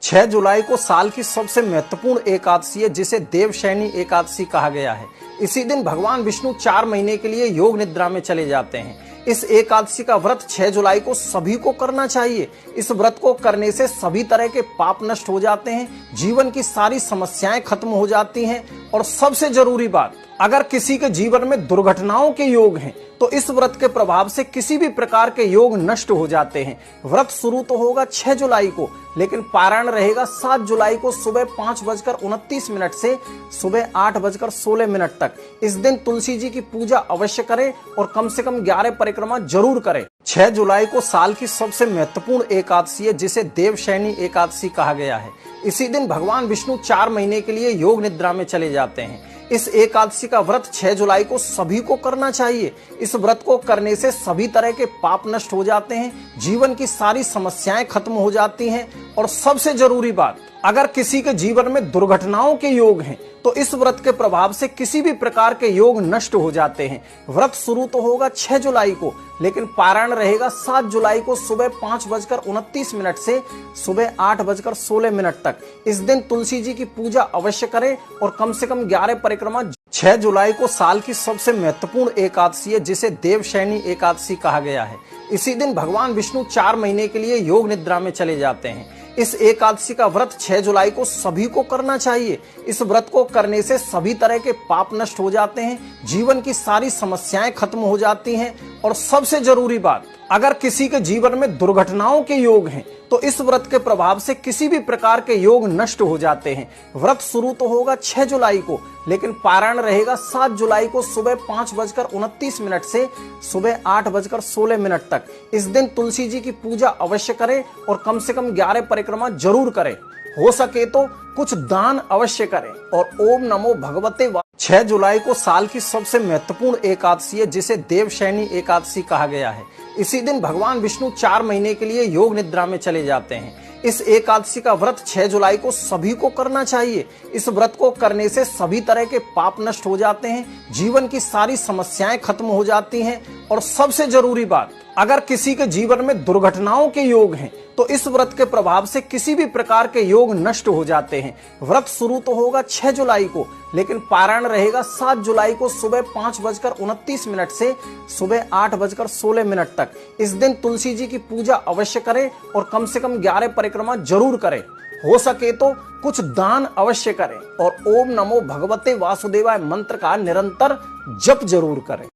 6 जुलाई को साल की सबसे महत्वपूर्ण एकादशी है, जिसे देवशयनी एकादशी कहा गया है। इसी दिन भगवान विष्णु 4 महीने के लिए योग निद्रा में चले जाते हैं। इस एकादशी का व्रत 6 जुलाई को सभी को करना चाहिए। इस व्रत को करने से सभी तरह के पाप नष्ट हो जाते हैं, जीवन की सारी समस्याएं खत्म हो जाती हैं और सबसे जरूरी बात, अगर किसी के जीवन में दुर्घटनाओं के योग हैं तो इस व्रत के प्रभाव से किसी भी प्रकार के योग नष्ट हो जाते हैं। व्रत शुरू तो होगा 6 जुलाई को, लेकिन पारायण रहेगा 7 जुलाई को सुबह 5:29 से सुबह 8:16 तक। इस दिन तुलसी जी की पूजा अवश्य करें और कम से कम 11 परिक्रमा जरूर करें। 6 जुलाई को साल की सबसे महत्वपूर्ण एकादशी है, जिसे देवशयनी एकादशी कहा गया है। इसी दिन भगवान विष्णु 4 महीने के लिए योग निद्रा में चले जाते हैं। इस एकादशी का व्रत 6 जुलाई को सभी को करना चाहिए। इस व्रत को करने से सभी तरह के पाप नष्ट हो जाते हैं, जीवन की सारी समस्याएं खत्म हो जाती हैं और सबसे जरूरी बात, अगर किसी के जीवन में दुर्घटनाओं के योग हैं तो इस व्रत के प्रभाव से किसी भी प्रकार के योग नष्ट हो जाते हैं। व्रत शुरू तो होगा 6 जुलाई को, लेकिन पारायण रहेगा 7 जुलाई को सुबह 5:29 से सुबह 8:16 तक। इस दिन तुलसी जी की पूजा अवश्य करें और कम से कम 11 परिक्रमा। 6 जुलाई को साल की सबसे महत्वपूर्ण एकादशी है, जिसे देवशयनी एकादशी कहा गया है। इसी दिन भगवान विष्णु 4 महीने के लिए योग निद्रा में चले जाते हैं। इस एकादशी का व्रत 6 जुलाई को सभी को करना चाहिए। इस व्रत को करने से सभी तरह के पाप नष्ट हो जाते हैं, जीवन की सारी समस्याएं खत्म हो जाती हैं और सबसे जरूरी बात, अगर किसी के जीवन में दुर्घटनाओं के योग हैं तो इस व्रत के प्रभाव से किसी भी प्रकार के योग नष्ट हो जाते हैं। व्रत शुरू तो होगा 6 जुलाई को, लेकिन पारायण रहेगा 7 जुलाई को सुबह 5:29 से सुबह 8:16 तक। इस दिन तुलसी जी की पूजा अवश्य करें और कम से कम 11 परिक्रमा जरूर करें। हो सके तो कुछ दान अवश्य करें और ओम नमो भगवते। 6 जुलाई को साल की सबसे महत्वपूर्ण एकादशी है, जिसे देवशयनी एकादशी कहा गया है। इसी दिन भगवान विष्णु 4 महीने के लिए योग निद्रा में चले जाते हैं। इस एकादशी का व्रत 6 जुलाई को सभी को करना चाहिए। इस व्रत को करने से सभी तरह के पाप नष्ट हो जाते हैं, जीवन की सारी समस्याएं खत्म हो जाती हैं और सबसे जरूरी बात, अगर किसी के जीवन में दुर्घटनाओं के योग हैं तो इस व्रत के प्रभाव से किसी भी प्रकार के योग नष्ट हो जाते हैं। व्रत शुरू तो होगा 6 जुलाई को, लेकिन पारायण रहेगा 7 जुलाई को सुबह 5:29 से सुबह 8:16 तक। इस दिन तुलसी जी की पूजा अवश्य करें और कम से कम 11 परिक्रमा जरूर करें। हो सके तो कुछ दान अवश्य करें और ओम नमो भगवते वासुदेवाय मंत्र का निरंतर जप जरूर करें।